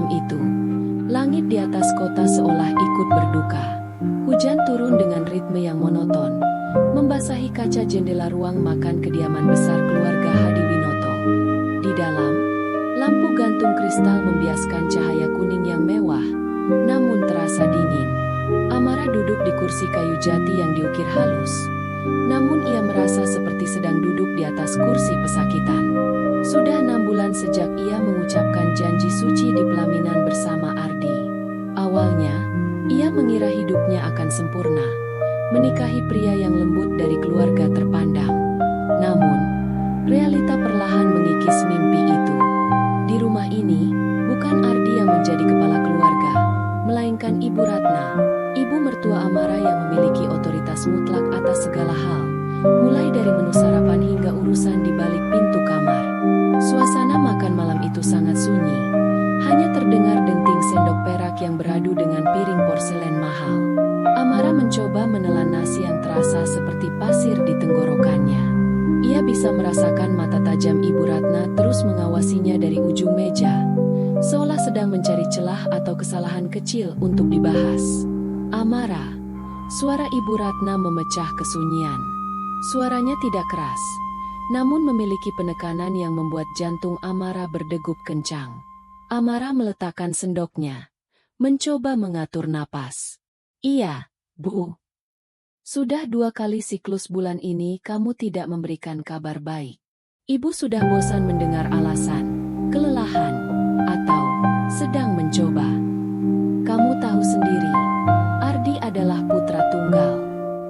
malam itu, langit di atas kota seolah ikut berduka. Hujan turun dengan ritme yang monoton, membasahi kaca jendela ruang makan kediaman besar keluarga Hadiwinoto. Di dalam, lampu gantung kristal membiaskan cahaya kuning yang mewah, namun terasa dingin. Amara duduk di kursi kayu jati yang diukir halus, namun ia merasa seperti sedang duduk di atas kursi pesakitan. Sudah 6 bulan sejak ia mengucapkan janji suci di pelaminan bersama Ardi. Awalnya, ia mengira hidupnya akan sempurna, menikahi pria yang lembut dari keluarga terpandang. Namun, realita perlahan mengikis mimpi itu. Di rumah ini, bukan Ardi yang menjadi kepala keluarga, melainkan Ibu Ratna, ibu mertua Amara yang memiliki otoritas mutlak atas segala hal, mulai dari menu sarapan hingga urusan di balik pintu kamar. Suasana makan malam itu sangat sunyi, hanya terdengar denting sendok perak yang beradu dengan piring porselen mahal. Amara mencoba menelan nasi yang terasa seperti pasir di tenggorokannya. Ia bisa merasakan mata tajam Ibu Ratna terus mengawasinya dari ujung meja, seolah sedang mencari celah atau kesalahan kecil untuk dibahas. Amara, suara Ibu Ratna memecah kesunyian. Suaranya tidak keras, namun memiliki penekanan yang membuat jantung Amara berdegup kencang. Amara meletakkan sendoknya, mencoba mengatur napas. Iya, Bu. Sudah 2 kali siklus bulan ini kamu tidak memberikan kabar baik. Ibu sudah bosan mendengar alasan, kelelahan, atau sedang mencoba. Kamu tahu sendiri, Ardi adalah putra tunggal.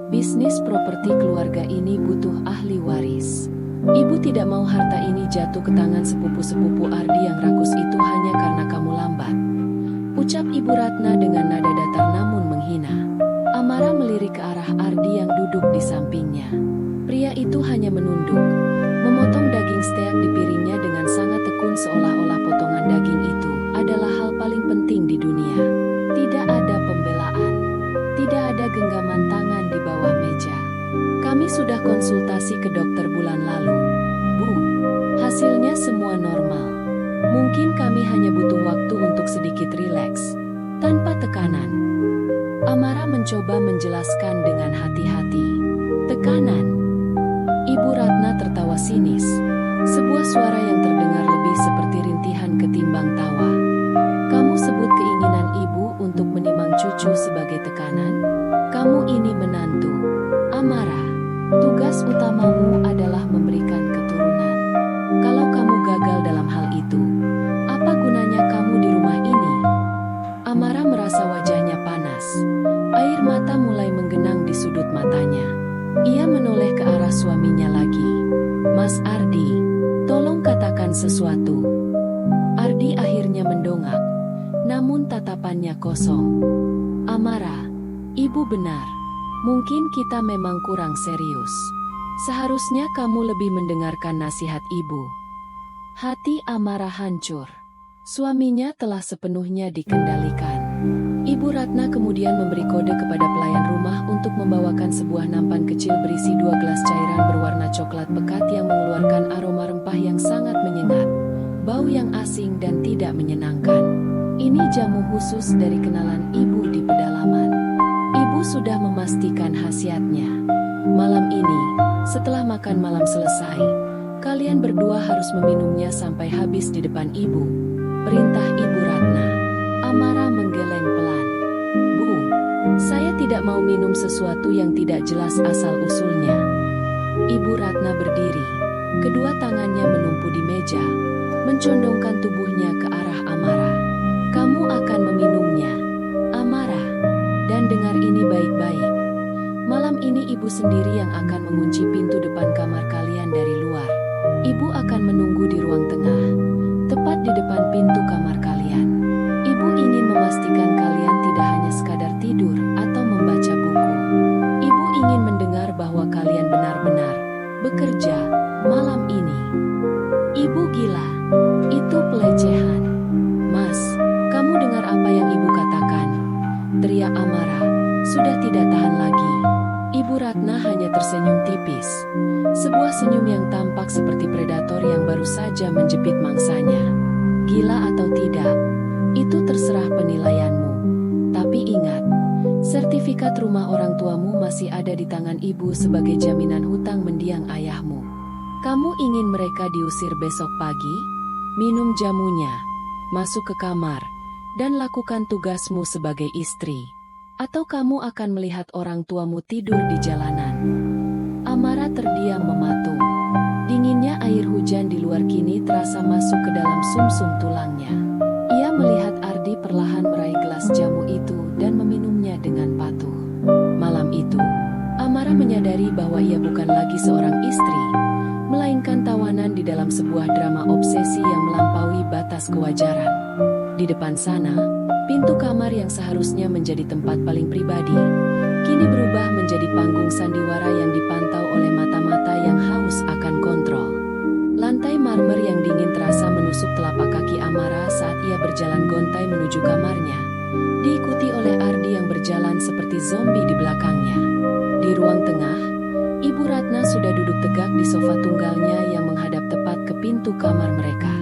Bisnis properti keluarga ini butuh ahli waris. Ibu tidak mau harta ini jatuh ke tangan sepupu-sepupu Ardi yang rakus itu hanya karena kamu lambat. Ucap Ibu Ratna dengan nada datar namun menghina. Amara melirik ke arah Ardi yang duduk di sampingnya. Pria itu hanya menunduk, memotong daging steak di piringnya dengan sangat tekun seolah-olah potongan daging itu adalah hal paling penting di dunia. Tidak ada pembelaan, tidak ada genggaman tangan di bawah meja. Kami sudah konsultasi ke dokter bulan lalu, Bu. Hasilnya semua normal. Mungkin kami hanya butuh waktu untuk sedikit rileks, tanpa tekanan. Amara mencoba menjelaskan dengan hati-hati. Tekanan. Ibu Ratna tertawa sinis. Sebuah suara yang terdengar lebih seperti rintihan ketimbang tawa. Kamu sebut keinginan ibu untuk menimang cucu sebagai tekanan? Kamu ini menantu. Amara, tugas utamamu adalah memberikan keturunan. Kalau kamu gagal dalam hal itu, apa gunanya kamu di rumah ini? Amara merasa wajahnya panas. Air mata mulai menggenang di sudut matanya. Ia menoleh ke arah suaminya lagi. Mas Ardi, tolong katakan sesuatu. Ardi akhirnya mendongak, namun tatapannya kosong. Amara, ibu benar. Mungkin kita memang kurang serius. Seharusnya kamu lebih mendengarkan nasihat ibu. Hati Amara hancur. Suaminya telah sepenuhnya dikendalikan. Ibu Ratna kemudian memberi kode kepada pelayan rumah untuk membawakan sebuah nampan kecil berisi 2 gelas cairan berwarna coklat pekat yang mengeluarkan aroma rempah yang sangat menyengat, bau yang asing dan tidak menyenangkan. Ini jamu khusus dari kenalan ibu di pedalaman. Ibu sudah memastikan khasiatnya. Malam ini, setelah makan malam selesai, kalian berdua harus meminumnya sampai habis di depan ibu. Perintah Ibu Ratna. Amara menggeleng pelan. Bu, saya tidak mau minum sesuatu yang tidak jelas asal-usulnya. Ibu Ratna berdiri. Kedua tangannya menumpu di meja, mencondongkan tubuhnya ke arah Amara. Kamu akan meminumnya, Amara. Dan dengar ini baik-baik. Malam ini ibu sendiri yang akan mengunci pintu depan kamar kalian dari luar. Ibu akan menunggu di ruang tengah, tepat di depan pintu kamar kalian. Ibu ingin memastikan kalian tidak hanya sekadar tidur atau membaca buku. Ibu ingin mendengar bahwa kalian benar-benar bekerja malam ini. Ibu gila. Itu pelecehan. Mas, kamu dengar apa yang ibu katakan? Teriak Amara, sudah tidak tahan lagi. Ibu Ratna hanya tersenyum tipis. Sebuah senyum yang tampak seperti predator yang baru saja menjepit mangsanya. Gila atau tidak, itu sertifikat rumah orang tuamu masih ada di tangan ibu sebagai jaminan hutang mendiang ayahmu. Kamu ingin mereka diusir besok pagi? Minum jamunya, masuk ke kamar, dan lakukan tugasmu sebagai istri. Atau kamu akan melihat orang tuamu tidur di jalanan. Amara terdiam mematung. Dinginnya air hujan di luar kini terasa masuk ke dalam sumsum tulangnya. Ia melihat Ardi perlahan meraih gelas jamu itu dan meminumnya dengan patuh. Malam itu, Amara menyadari bahwa ia bukan lagi seorang istri, melainkan tawanan di dalam sebuah drama obsesi yang melampaui batas kewajaran. Di depan sana, pintu kamar yang seharusnya menjadi tempat paling pribadi, kini berubah menjadi panggung sandiwara yang dipantau oleh mata-mata yang haus akan kontrol. Lantai marmer yang dingin terasa menusuk telapak kaki Amara saat ia berjalan gontai menuju kamarnya, diikuti oleh Ardi yang berjalan seperti zombie di belakangnya. Di ruang tengah, Ibu Ratna sudah duduk tegak di sofa tunggalnya yang menghadap tepat ke pintu kamar mereka.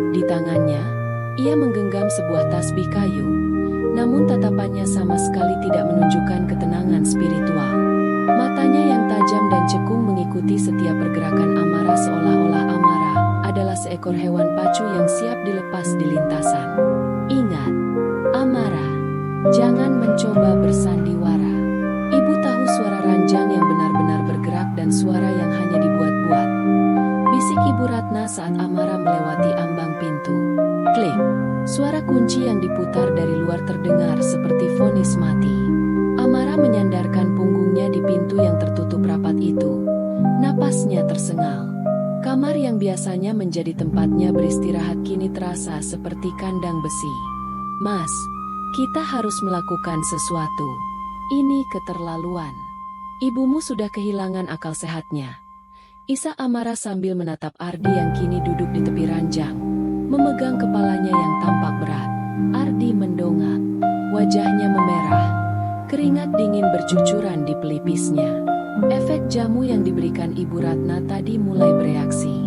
Di tangannya, ia menggenggam sebuah tasbih kayu, namun tatapannya sama sekali tidak menunjukkan ketenangan spiritual. Matanya yang tajam dan cekung mengikuti setiap pergerakan Amara seolah-olah Amara adalah seekor hewan pacu yang siap dilepas di lintasan. Ingat, Amara, jangan mencoba bersandiwara. Ibu tahu suara ranjang yang benar-benar bergerak dan suara yang hanya dibuat-buat. Bisik Ibu Ratna saat Amara melewati ambang pintu. Klik, suara kunci yang diputar dari luar terdengar seperti vonis mati. Amara menyandarkan punggungnya di pintu yang tertutup rapat itu. Napasnya tersengal. Kamar yang biasanya menjadi tempatnya beristirahat kini terasa seperti kandang besi. Mas, kita harus melakukan sesuatu. Ini keterlaluan. Ibumu sudah kehilangan akal sehatnya. Isak Amara sambil menatap Ardi yang kini duduk di tepi ranjang, memegang kepalanya yang tampak berat. Ardi mendongak, wajahnya memerah. Keringat dingin bercucuran di pelipisnya. Efek jamu yang diberikan Ibu Ratna tadi mulai bereaksi.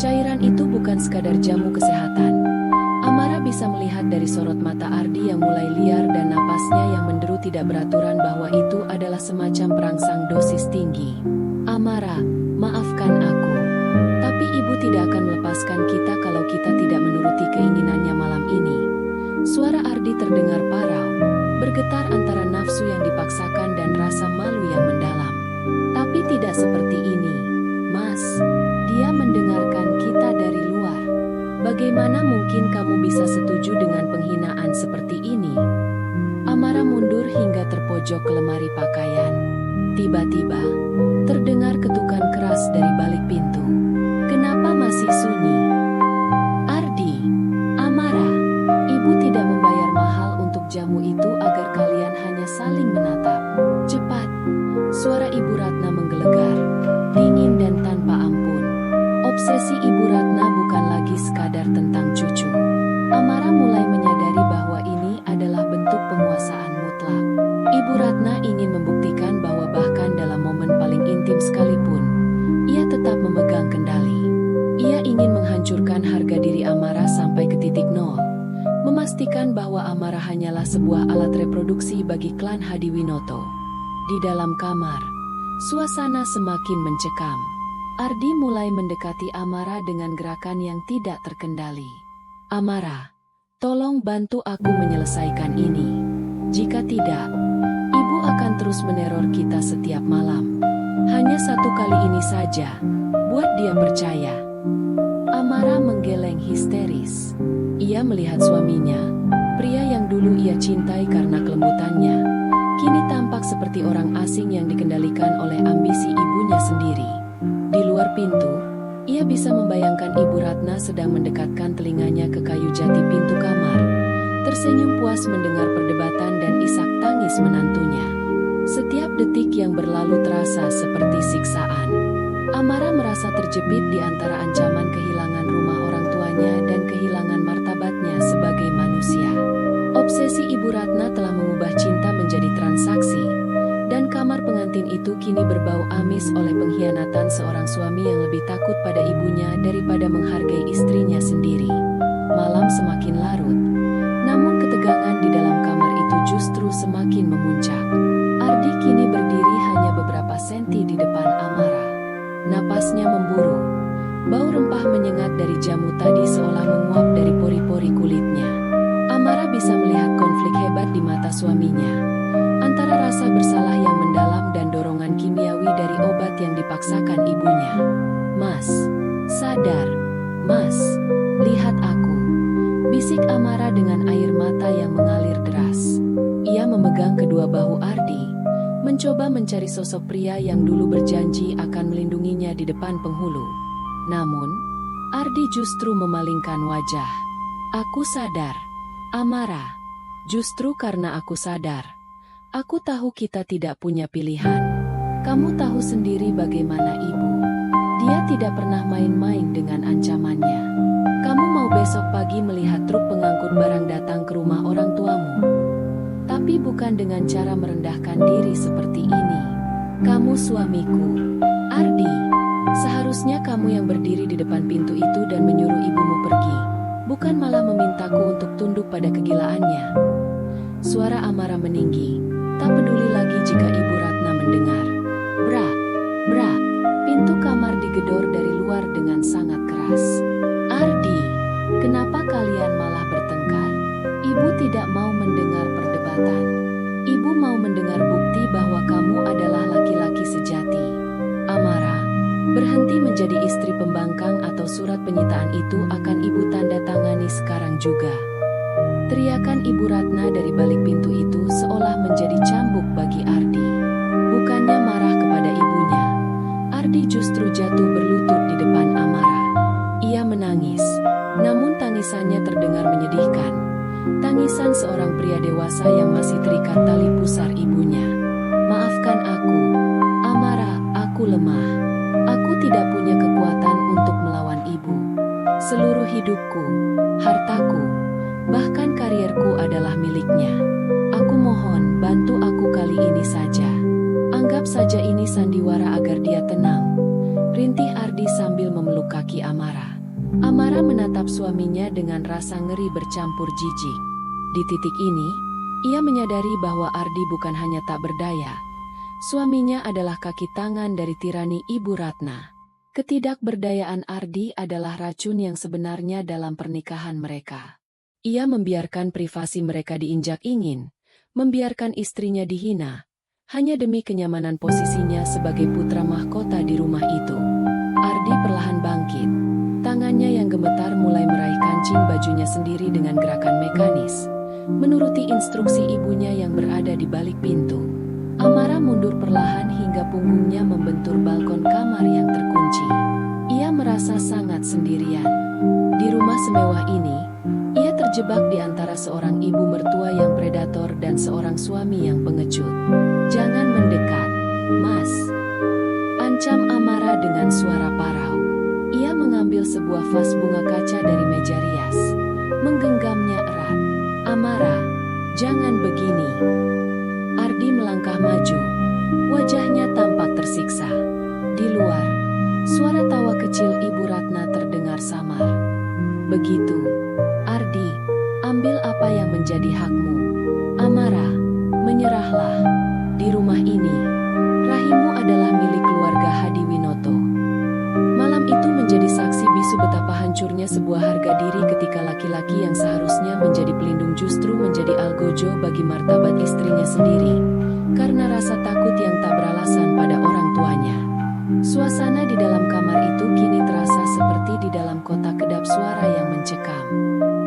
Cairan itu bukan sekadar jamu kesehatan. Amara bisa melihat dari sorot mata Ardi yang mulai liar dan napasnya yang menderu tidak beraturan bahwa itu adalah semacam perangsang dosis tinggi. Amara, maafkan aku. Tapi ibu tidak akan melepaskan kita kalau kita tidak menuruti keinginannya malam ini. Suara Ardi terdengar parau, bergetar antara nafsu yang dipaksakan dan rasa malu yang mendalam. Tapi tidak seperti ini, Mas. Dia mendengarkan kita dari luar. Bagaimana mungkin kamu bisa setuju dengan penghinaan seperti ini? Amara mundur hingga terpojok ke lemari pakaian. Tiba-tiba, terdengar ketukan keras dari balik pintu. Kenapa masih sunyi? Ardi, Amara, ibu tidak membayar mahal untuk jamu itu agar kalian hanya saling menatap. Cepat, suara Ibu Ratna menggelegar, dingin dan tanpa ampun. Obsesi Ibu Ratna bukan lagi sekadar tentang cucu. Amara mulai menyadari bahwa ini adalah bentuk penguasaan mutlak. Ibu Ratna ingin membuktikan bahwa bahkan dalam momen paling intim sekalipun, ia tetap memegang kendali. Ia ingin menghancurkan harga diri Amara sampai ke titik nol, memastikan bahwa Amara hanyalah sebuah alat reproduksi bagi klan Hadiwinoto. Di dalam kamar, suasana semakin mencekam. Ardi mulai mendekati Amara dengan gerakan yang tidak terkendali. Amara, tolong bantu aku menyelesaikan ini. Jika tidak, ibu akan terus meneror kita setiap malam. Hanya satu kali ini saja, buat dia percaya. Amara menggeleng histeris. Ia melihat suaminya, pria yang dulu ia cintai karena kelembutannya, kini tampak seperti orang asing yang dikendalikan oleh ambisi ibunya sendiri. Di luar pintu, ia bisa membayangkan Ibu Ratna sedang mendekatkan telinganya ke kayu jati pintu kamar, tersenyum puas mendengar perdebatan dan isak tangis menantunya. Setiap detik yang berlalu terasa seperti siksaan. Amara merasa terjepit di antara ancaman kehilangan rumah orang tuanya dan kehilangan martabatnya sebagai manusia. Obsesi Ibu Ratna telah mengubah cinta menjadi transaksi, dan kamar pengantin itu kini berbau amis oleh pengkhianatan seorang suami yang lebih takut pada ibunya daripada menghargai istrinya sendiri. Malam semakin larut, namun ketegangan di dalam kamar itu justru semakin memuncak. Napasnya memburu. Bau rempah menyengat dari jamu tadi seolah menguap dari pori-pori kulitnya. Amara bisa melihat konflik hebat di mata suaminya. Antara rasa bersalah yang mendalam dan dorongan kimiawi dari obat yang dipaksakan ibunya. "Mas, sadar. Mas, lihat aku," bisik Amara dengan air mata yang mengalir deras. Ia memegang kedua bahu Ardi, mencoba mencari sosok pria yang dulu berjanji akan melindunginya di depan penghulu. Namun, Ardi justru memalingkan wajah. "Aku sadar, Amara. Justru karena aku sadar, aku tahu kita tidak punya pilihan. Kamu tahu sendiri bagaimana ibu. Dia tidak pernah main-main dengan ancamannya. Kamu mau besok pagi melihat truk pengangkut barang datang ke rumah orang tuamu. Tapi bukan dengan cara merendahkan diri seperti ini. Kamu suamiku, Ardi. Seharusnya kamu yang berdiri di depan pintu itu dan menyuruh ibumu pergi, bukan malah memintaku untuk tunduk pada kegilaannya." Suara Amara meninggi, tak peduli lagi jika Ibu Ratna mendengar. Brak, brak, pintu kamar digedor dari luar dengan sangat keras. "Ardi, kenapa kalian malah bertengkar? Ibu tidak mau mendengar perdebatan. Ibu mau mendengar bukti bahwa kamu adalah laki-laki sejati." "Amara, berhenti menjadi istri pembangkang atau surat penyitaan itu akan ibu tanda tangani sekarang juga," teriakan Ibu Ratna dari balik pintu itu seolah menjadi cambuk bagi Ardi. Bukannya marah kepada ibunya, Ardi justru jatuh berlutut di depan Amara. Ia menangis, namun tangisannya terdengar menyedihkan. Tangisan seorang pria dewasa yang masih terikat tali pusar ibunya. "Maafkan aku, Amara, aku lemah. Aku tidak punya kekuatan untuk melawan ibu. Seluruh hidupku, hartaku, bahkan karierku adalah miliknya. Aku mohon, bantu aku kali ini saja. Anggap saja ini sandiwara agar dia tenang," rintih Ardi sambil memeluk kaki Amara. Amara menatap suaminya dengan rasa ngeri bercampur jijik. Di titik ini, ia menyadari bahwa Ardi bukan hanya tak berdaya. Suaminya adalah kaki tangan dari tirani Ibu Ratna. Ketidakberdayaan Ardi adalah racun yang sebenarnya dalam pernikahan mereka. Ia membiarkan privasi mereka diinjak ingin, membiarkan istrinya dihina, hanya demi kenyamanan posisinya sebagai putra mahkota di rumah itu. Ardi perlahan bangkit. Tangannya yang gemetar mulai meraih kancing bajunya sendiri dengan gerakan mekanis, menuruti instruksi ibunya yang berada di balik pintu. Amara mundur perlahan hingga punggungnya membentur balkon kamar yang terkunci. Ia merasa sangat sendirian. Di rumah semewah ini, ia terjebak di antara seorang ibu mertua yang predator dan seorang suami yang pengecut. "Jangan mendekat, Mas," ancam Amara dengan suara parau. Ia mengambil sebuah vas bunga kaca dari meja rias, menggenggamnya erat. "Amara, jangan begini." Ardi melangkah maju, wajahnya tampak tersiksa. Di luar, suara tawa kecil Ibu Ratna terdengar samar. "Begitu, Ardi, ambil apa yang menjadi hakmu. Amara, menyerahlah. Di rumah ini, rahimmu adalah milik keluarga Hadiwinoto." Malam itu menjadi saksi bisu betapa hancurnya sebuah harga diri ketika laki-laki yang seharusnya menjadi pelindung justru menjadi algojo bagi martabat istrinya sendiri, karena rasa takut yang tak beralasan pada orang tuanya. Suasana di dalam kamar itu kini terasa seperti di dalam kotak kedap suara yang mencekam.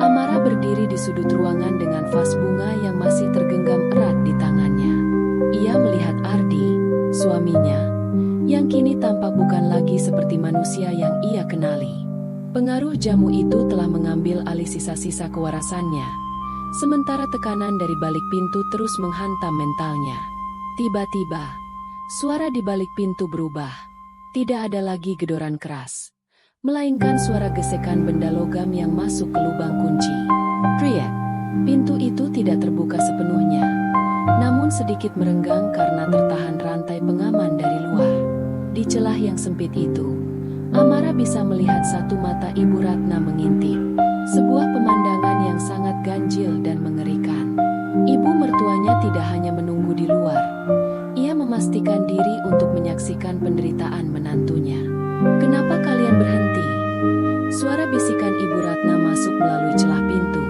Amara berdiri di sudut ruangan dengan vas bunga yang masih tergenggam erat di tangannya. Ia melihat Ardi, suaminya, yang kini tampak bukan lagi seperti manusia yang ia kenali. Pengaruh jamu itu telah mengambil alih sisa-sisa kewarasannya, sementara tekanan dari balik pintu terus menghantam mentalnya. Tiba-tiba, suara di balik pintu berubah. Tidak ada lagi gedoran keras, melainkan suara gesekan benda logam yang masuk ke lubang kunci. Kriek, pintu itu tidak terbuka sepenuhnya, namun sedikit merenggang karena tertahan rantai pengaman dari luar. Di celah yang sempit itu, Amara bisa melihat satu mata Ibu Ratna mengintip, sebuah pemandangan yang sangat ganjil dan mengerikan. Ibu mertuanya tidak hanya menunggu di luar, ia memastikan diri untuk menyaksikan penderitaan menantunya. Kenapa kalian berhenti? Suara bisikan Ibu Ratna masuk melalui celah pintu.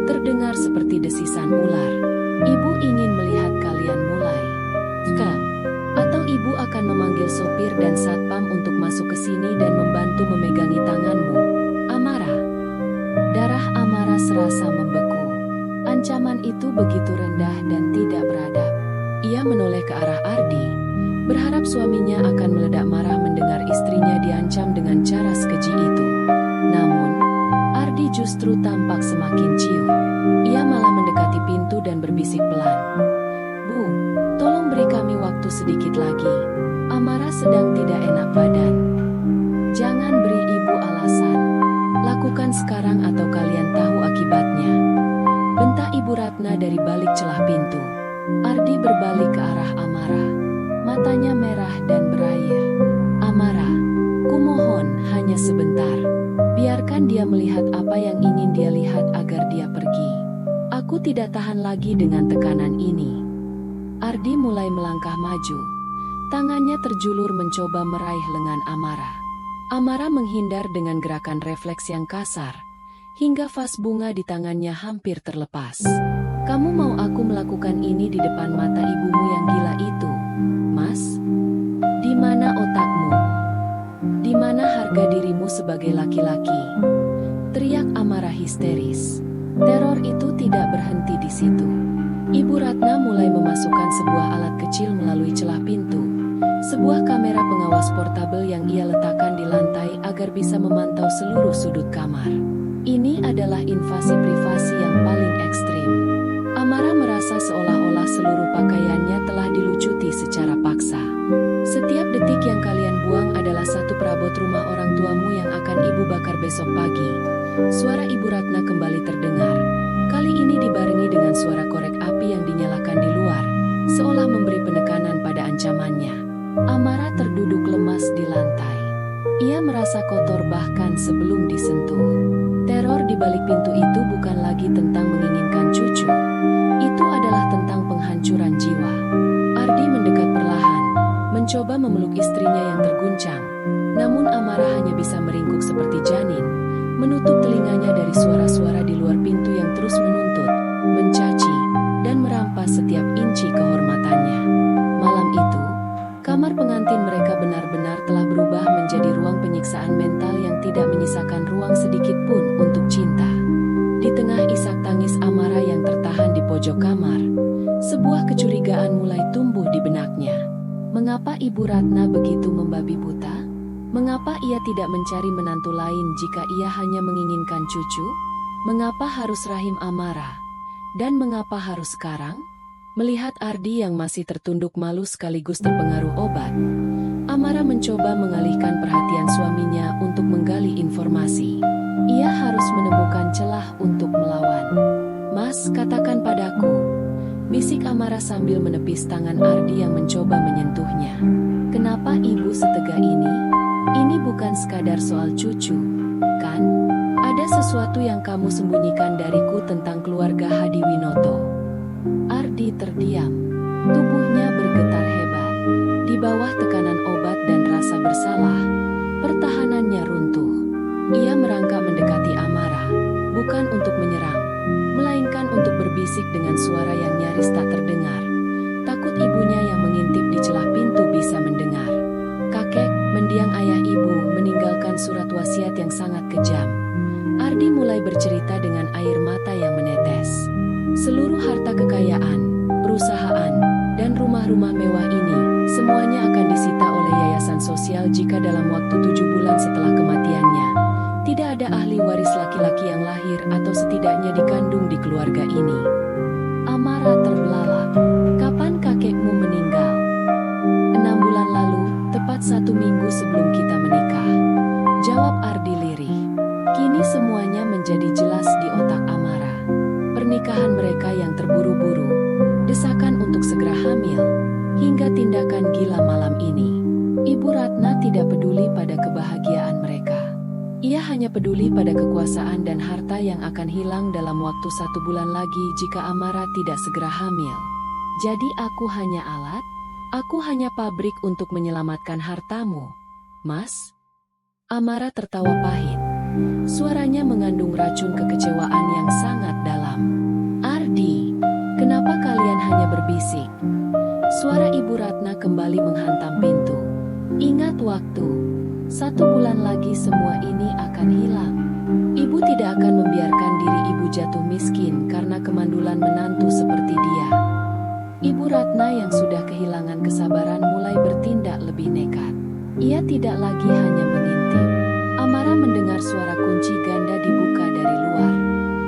Terdengar seperti desisan ular. Ibu ingin melihat kalian mulai. Atau ibu akan memanggil sopir dan satpam untuk masuk ke sini dan membantu memegangi tanganmu. Amara. Darah Amara serasa membeku. Ancaman itu begitu rendah dan tidak beradab. Ia menoleh ke arah Ardi, berharap suaminya akan meledak marah mendengar istrinya diancam dengan cara sekeji itu. Namun, Ardi justru tampak semakin ciut. Ia malah mendekati pintu dan berbisik pelan. Bu, tolong beri kami waktu sedikit lagi. Amara sedang tidak enak badan. Jangan beri ibu alasan. Lakukan sekarang atau kalian tahu akibatnya. Bentak Ibu Ratna dari balik celah pintu. Ardi berbalik ke arah Amara. Matanya merah dan berair. Amara, kumohon hanya sebentar. Biarkan dia melihat apa yang ingin dia lihat agar dia pergi. Aku tidak tahan lagi dengan tekanan ini. Ardi mulai melangkah maju. Tangannya terjulur mencoba meraih lengan Amara. Amara menghindar dengan gerakan refleks yang kasar, hingga vas bunga di tangannya hampir terlepas. Kamu mau aku melakukan ini di depan mata ibumu yang gila itu, Mas? Di mana otakmu? Di mana harga dirimu sebagai laki-laki? Teriak Amara histeris. Teror itu tidak berhenti di situ. Ibu Ratna mulai memasukkan sebuah alat kecil melalui celah pintu. Sebuah kamera pengawas portabel yang ia letakkan di lantai agar bisa memantau seluruh sudut kamar. Ini adalah invasi privasi yang paling ekstrim. Amara merasa seolah-olah seluruh pakaiannya telah dilucuti secara paksa. Setiap detik yang kalian buang adalah satu perabot rumah orang tuamu yang akan ibu bakar besok pagi. Suara Ibu Ratna kembali terdengar. Kali ini dibarengi dengan suara korek api yang dinyalakan di luar, seolah memberi penekanan pada ancamannya. Amara terduduk lemas di lantai. Ia merasa kotor bahkan sebelum disentuh. Teror di balik pintu itu bukan lagi tentang menginginkan cucu. Itu adalah tentang penghancuran jiwa. Ardi mendekat perlahan, mencoba memeluk istrinya yang terguncang. Namun Amara hanya bisa meringkuk seperti janin, menutup telinganya dari suara-suara di luar pintu yang terus menuntut, mencaci, dan merampas setiap inci kehormatannya. Malam itu, kamar pengantin mereka benar-benar telah berubah menjadi ruang penyiksaan mental yang tidak menyisakan ruang sedikit pun untuk cinta. Di tengah isak tangis Amara yang tertahan di pojok kamar, sebuah kecurigaan mulai tumbuh di benaknya. Mengapa Ibu Ratna begitu membabi buta? Mengapa ia tidak mencari menantu lain jika ia hanya menginginkan cucu? Mengapa harus rahim Amara? Dan mengapa harus sekarang? Melihat Ardi yang masih tertunduk malu sekaligus terpengaruh obat, Amara mencoba mengalihkan perhatian suaminya untuk menggali informasi. Ia harus menemukan celah untuk melawan. Mas, katakan padaku, bisik Amara sambil menepis tangan Ardi yang mencoba menyentuhnya. Kenapa ibu setega ini? Ini bukan sekadar soal cucu, kan? Ada sesuatu yang kamu sembunyikan dariku tentang keluarga Hadiwinoto. Ardi terdiam. Tubuhnya bergetar hebat. Di bawah tekanan obat dan rasa bersalah, pertahanannya runtuh. Ia merangkak mendekati Amara, bukan untuk menyerang, melainkan untuk berbisik dengan suara yang nyaris tak terdengar. Takut ibunya yang mengintip di celah pintu bisa mendengar. Kakek, mendiang ayah ibu, meninggalkan surat wasiat yang sangat kejam. Ardi mulai bercerita dengan air mata yang menetes. Seluruh harta kekayaan, perusahaan, dan rumah-rumah mewah ini, semuanya akan disita oleh yayasan sosial jika dalam waktu 7 bulan setelah kematiannya, tidak ada ahli waris laki-laki yang lahir atau setidaknya dikandung di keluarga ini. Amara terbelalak. Kapan kakekmu meninggal? 6 bulan lalu, tepat 1 minggu sebelum kita menikah. Jawab Ardi lirih. Kini semuanya menjadi jelas di otak Amara. Pernikahan mereka yang terburu-buru, desakan untuk segera hamil, hingga tindakan gila malam ini. Ibu Ratna tidak peduli pada kebahagiaan mereka. Ia hanya peduli pada kekuasaan dan harta yang akan hilang dalam waktu 1 bulan lagi jika Amara tidak segera hamil. Jadi aku hanya alat, aku hanya pabrik untuk menyelamatkan hartamu, Mas. Amara tertawa pahit. Suaranya mengandung racun kekecewaan yang sangat dalam. "Ardi, kenapa kalian hanya berbisik?" Suara Ibu Ratna kembali menghantam pintu. "Ingat waktu. 1 bulan lagi semua ini akan hilang. Ibu tidak akan membiarkan diri ibu jatuh miskin karena kemandulan menantu seperti dia." Ibu Ratna yang sudah kehilangan kesabaran mulai bertindak lebih nekat. Ia tidak lagi hanya mengintip. Amara mendengar suara kunci ganda dibuka dari luar.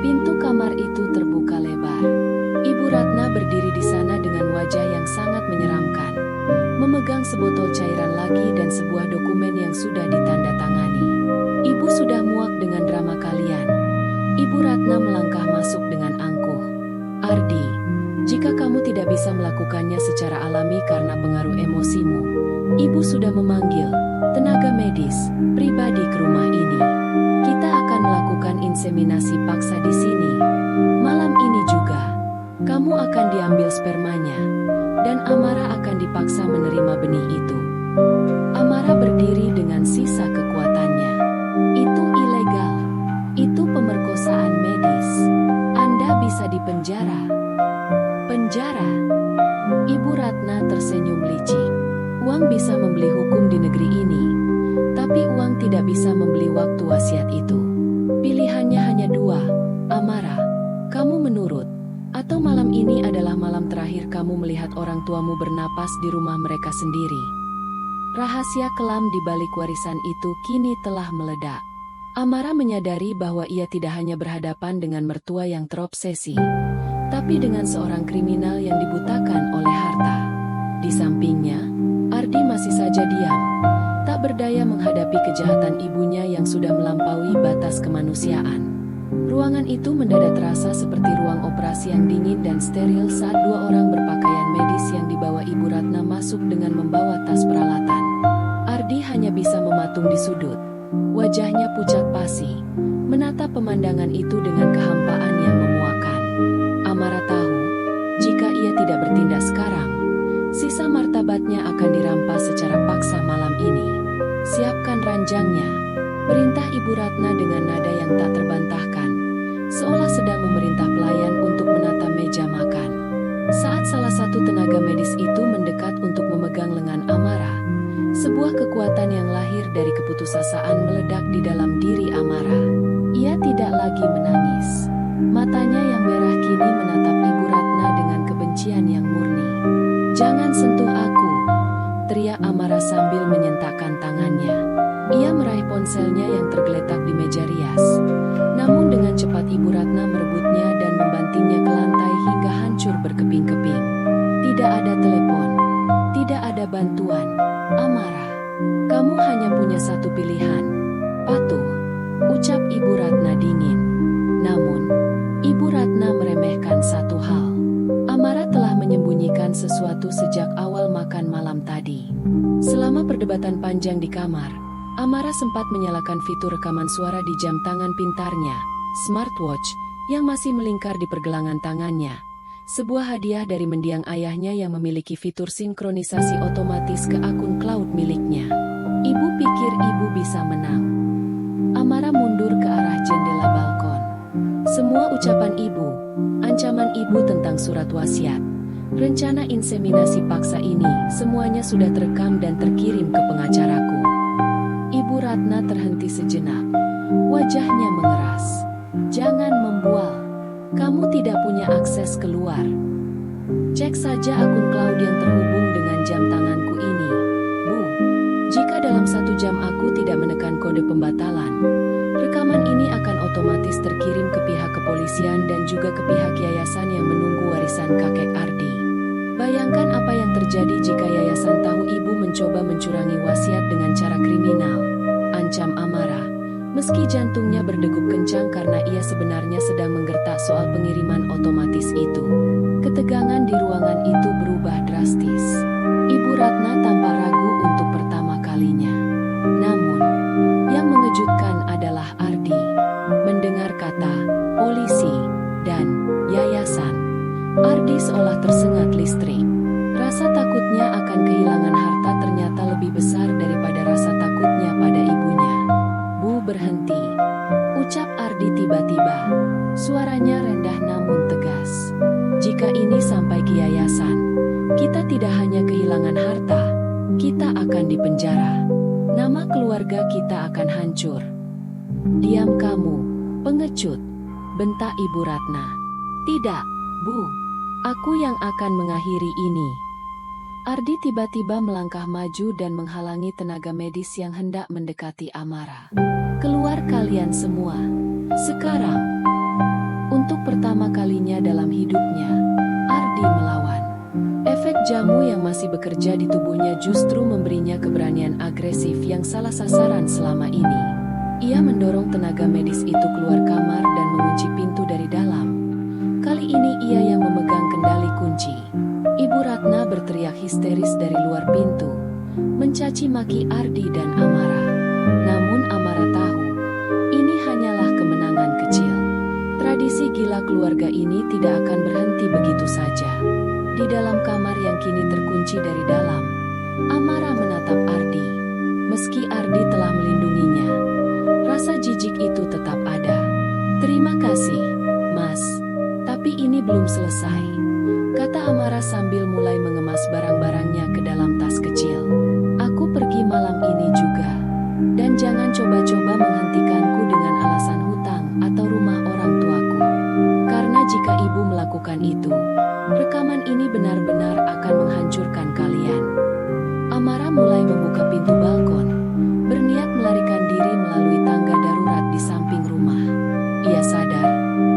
Pintu kamar itu terbuka lebar. Ibu Ratna berdiri di sana dengan wajah yang sangat menyeramkan, memegang sebotol cairan lagi dan sebuah dokumen yang sudah ditandatangani. "Ibu sudah muak dengan drama kalian." Ibu Ratna melangkah masuk dengan angkuh. "Ardi, jika kamu tidak bisa melakukannya secara alami karena pengaruh emosimu, ibu sudah memanggil tenaga medis pribadi ke rumah ini. Kita akan melakukan inseminasi paksa di sini. Malam ini juga, kamu akan diambil spermanya, dan Amara akan dipaksa menerima benih itu." Amara berdiri dengan sisa kekuatannya. "Itu ilegal. Itu pemerkosaan medis. Anda bisa dipenjara." "Penjara?" Ibu Ratna tersenyum licik. "Uang bisa membeli hukum di negeri ini, tapi uang tidak bisa membeli waktu wasiat itu. Pilihannya hanya 2, Amara. Kamu menurut, atau malam ini adalah malam terakhir kamu melihat orang tuamu bernapas di rumah mereka sendiri." Rahasia kelam di balik warisan itu kini telah meledak. Amara menyadari bahwa ia tidak hanya berhadapan dengan mertua yang terobsesi, tapi dengan seorang kriminal yang dibutakan oleh harta. Di sampingnya, Ardi masih saja diam, tak berdaya menghadapi kejahatan ibunya yang sudah melampaui batas kemanusiaan. Ruangan itu mendadak terasa seperti ruang operasi yang dingin dan steril saat 2 orang berpakaian medis yang dibawa Ibu Ratna masuk dengan membawa tas peralatan. Ardi hanya bisa mematung di sudut. Wajahnya pucat pasi, menatap pemandangan itu dengan kehampaan yang memuakkan. Amara tahu, jika ia tidak bertindak sekarang, sisa martabatnya akan dirampas secara paksa malam ini. "Siapkan ranjangnya," perintah Ibu Ratna dengan nada yang tak terbantahkan, seolah sedang memerintah pelayan untuk menata meja makan. Saat salah satu tenaga medis itu mendekat untuk memegang lengan Amara, sebuah kekuatan yang lahir dari keputusasaan meledak di dalam diri Amara. Ia tidak lagi menangis. Matanya yang merah kini menatap Ibu Ratna dengan kebencian yang murni. "Jangan sentuh aku," teriak Amara sambil menyentakkan tangannya. Ia meraih ponselnya yang tergeletak di meja rias. Namun dengan cepat Ibu Ratna merebutnya dan membantingnya ke lantai hingga hancur berkeping-keping. "Tidak ada telepon. Tidak ada bantuan. Amara, kamu hanya punya satu pilihan. Patuh," ucap Ibu Ratna dingin. Namun, Ibu Ratna meremehkan satu hal. Amara telah menyembunyikan sesuatu sejak awal makan malam tadi. Selama perdebatan panjang di kamar, Amara sempat menyalakan fitur rekaman suara di jam tangan pintarnya, smartwatch, yang masih melingkar di pergelangan tangannya. Sebuah hadiah dari mendiang ayahnya yang memiliki fitur sinkronisasi otomatis ke akun cloud miliknya. Ibu pikir ibu bisa menang. Amara mundur ke arah jendela balkon. Semua ucapan ibu, ancaman ibu tentang surat wasiat, rencana inseminasi paksa ini, semuanya sudah terekam dan terkirim ke pengacaraku. Ibu Ratna terhenti sejenak. Wajahnya mengeras. "Jangan membual. Kamu tidak punya akses keluar. Cek saja akun cloud yang terhubung dengan jam tanganku ini, Bu. Jika dalam 1 jam aku tidak menekan kode pembatalan, rekaman ini akan otomatis terkirim ke pihak kepolisian dan juga ke pihak yayasan yang menunggu warisan kakek Ardi. Bayangkan apa yang terjadi jika yayasan tahu ibu mencoba mencurangi wasiat dengan cara kriminal," ancam Amara, meski jantungnya berdegup kencang karena ia sebenarnya sedang menggertak soal pengiriman otomatis itu. Ketegangan di ruangan itu berubah drastis. Ibu Ratna tampak ragu untuk pertama kalinya. Namun, yang mengejutkan adalah Ardi. Mendengar kata polisi dan yayasan, Ardi seolah tersengat listrik. Rasa takutnya akan kehilangan harta ternyata lebih besar daripada rasa takutnya pada ibunya. tidak hanya kehilangan harta, kita akan dipenjara. Nama keluarga kita akan hancur. Diam kamu, pengecut, bentak Ibu Ratna. Tidak, Bu. Aku yang akan mengakhiri ini. Ardi tiba-tiba melangkah maju dan menghalangi tenaga medis yang hendak mendekati Amara. Keluar kalian semua. Sekarang. Untuk pertama kalinya dalam hidupnya, Ardi melawan. Efek jamu yang masih bekerja di tubuhnya justru memberinya keberanian agresif yang salah sasaran selama ini. Ia mendorong tenaga medis itu keluar kamar dan mengunci pintu dari dalam. Kali ini ia yang memegang kendali kunci. Ibu Ratna berteriak histeris dari luar pintu, mencaci maki Ardi dan Amara. Namun Amara tahu, ini hanyalah kemenangan kecil. Tradisi gila keluarga ini tidak akan berhenti begitu saja. Di dalam kamar yang kini terkunci dari dalam, Amara menatap Ardi. Meski Ardi telah melindunginya, rasa jijik itu tetap ada. Terima kasih, Mas. Tapi ini belum selesai, kata Amara sambil mulai mengemas barang-barangnya ke dalam tas kecil. Aku pergi malam ini juga. Dan jangan coba-coba menghentikanku dengan alasan hutang atau rumah orang tuaku. Karena jika ibu melakukan itu, rekaman ini benar-benar akan menghancurkan kalian. Amara mulai membuka pintu balkon, berniat melarikan diri melalui tangga darurat di samping rumah. Ia sadar,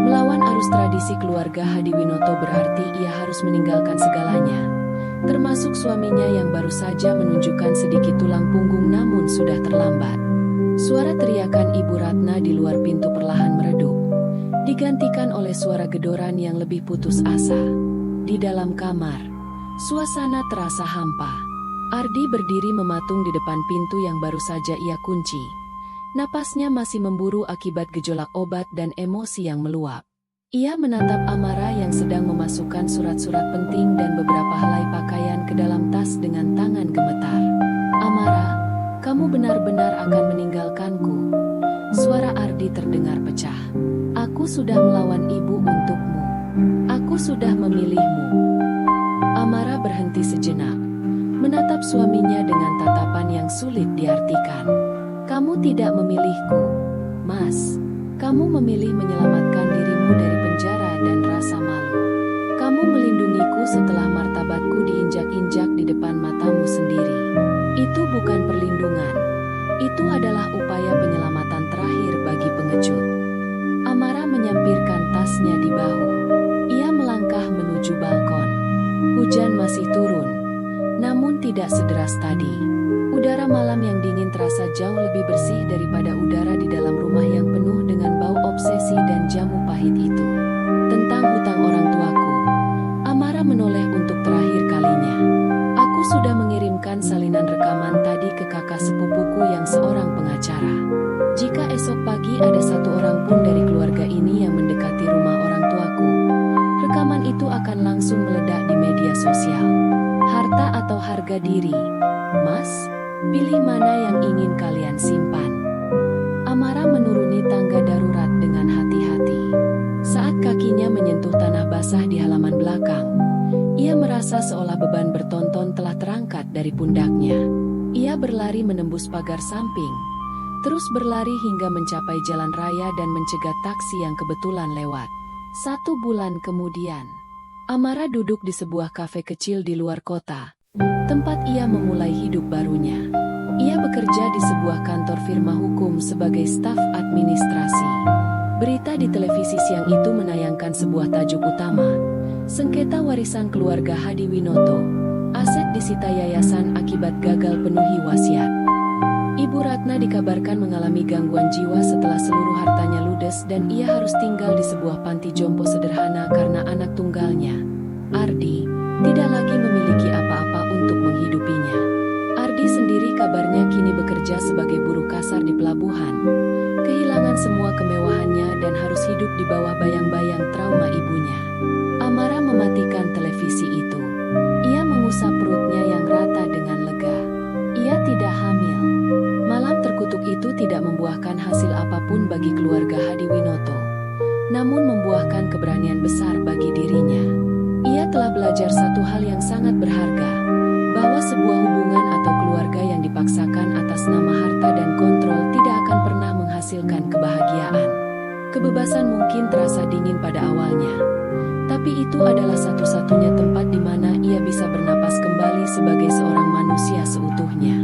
melawan arus tradisi keluarga Hadiwinoto berarti ia harus meninggalkan segalanya, termasuk suaminya yang baru saja menunjukkan sedikit tulang punggung namun sudah terlambat. Suara teriakan Ibu Ratna di luar pintu perlahan meredup, digantikan oleh suara gedoran yang lebih putus asa. Di dalam kamar, suasana terasa hampa. Ardi berdiri mematung di depan pintu yang baru saja ia kunci. Napasnya masih memburu akibat gejolak obat dan emosi yang meluap. Ia menatap Amara yang sedang memasukkan surat-surat penting dan beberapa helai pakaian ke dalam tas dengan tangan gemetar. Amara, kamu benar-benar akan meninggalkanku. Suara Ardi terdengar pecah. Aku sudah melawan ibu untukmu. Aku sudah memilihmu. Amara berhenti sejenak, menatap suaminya dengan tatapan yang sulit diartikan. Kamu tidak memilihku, Mas. Kamu memilih menyelamatkan dirimu dari penjara dan rasa malu. Kamu melindungiku setelah martabatku diinjak-injak di depan matamu sendiri. Itu bukan perlindungan. Itu adalah upaya penyelamatan terakhir bagi pengecut. Amara menyampirkan tasnya di bahu. Ia melangkah menuju balkon. Hujan masih turun, namun tidak sederas tadi. Udara malam yang dingin terasa jauh lebih bersih daripada udara di dalam rumah yang penuh dengan bau obsesi dan jamu pahit itu. Tentang hutang orang tuaku, Amara menoleh untuk terakhir kalinya. Aku sudah mengirimkan salinan rekaman tadi ke kakak sepupuku yang seorang pengacara. Jika esok pagi ada satu orang pun dari keluarga ini yang mendekati rumah orang tuaku, rekaman itu akan langsung meledak di media sosial. Harta atau harga diri, Mas? Pilih mana yang ingin kalian simpan. Amara menuruni tangga darurat dengan hati-hati. Saat kakinya menyentuh tanah basah di halaman belakang, ia merasa seolah beban bertonton telah terangkat dari pundaknya. Ia berlari menembus pagar samping, terus berlari hingga mencapai jalan raya dan mencegat taksi yang kebetulan lewat. 1 bulan kemudian, Amara duduk di sebuah kafe kecil di luar kota, tempat ia memulai hidup barunya. Ia bekerja di sebuah kantor firma hukum sebagai staf administrasi. Berita di televisi siang itu menayangkan sebuah tajuk utama, sengketa warisan keluarga Hadiwinoto, aset disita yayasan akibat gagal penuhi wasiat. Ibu Ratna dikabarkan mengalami gangguan jiwa setelah seluruh hartanya ludes dan ia harus tinggal di sebuah panti jompo sederhana karena anak tunggalnya, Ardi, tidak lagi memiliki apa-apa untuk menghidupinya. Ardi sendiri kabarnya kini bekerja sebagai buruh kasar di pelabuhan, kehilangan semua kemewahannya dan harus hidup di bawah bayang-bayang trauma ibunya. Amara mematikan televisi itu. Ia mengusap perutnya yang rata dengan lega. Ia tidak hamil. Malam terkutuk itu tidak membuahkan hasil apapun bagi keluarga Hadiwinoto, namun membuahkan keberanian besar bagi dirinya. Ia telah belajar satu hal yang sangat berharga, bahwa sebuah hubungan atau keluarga yang dipaksakan atas nama harta dan kontrol tidak akan pernah menghasilkan kebahagiaan. Kebebasan mungkin terasa dingin pada awalnya, tapi itu adalah satu-satunya tempat di mana ia bisa bernapas kembali sebagai seorang manusia seutuhnya.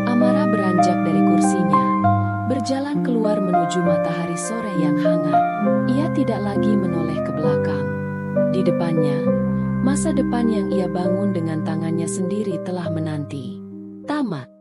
Amara beranjak dari kursinya, berjalan keluar menuju matahari sore yang hangat. Ia tidak lagi menoleh ke belakang. Di depannya, masa depan yang ia bangun dengan tangannya sendiri telah menanti. Tamat.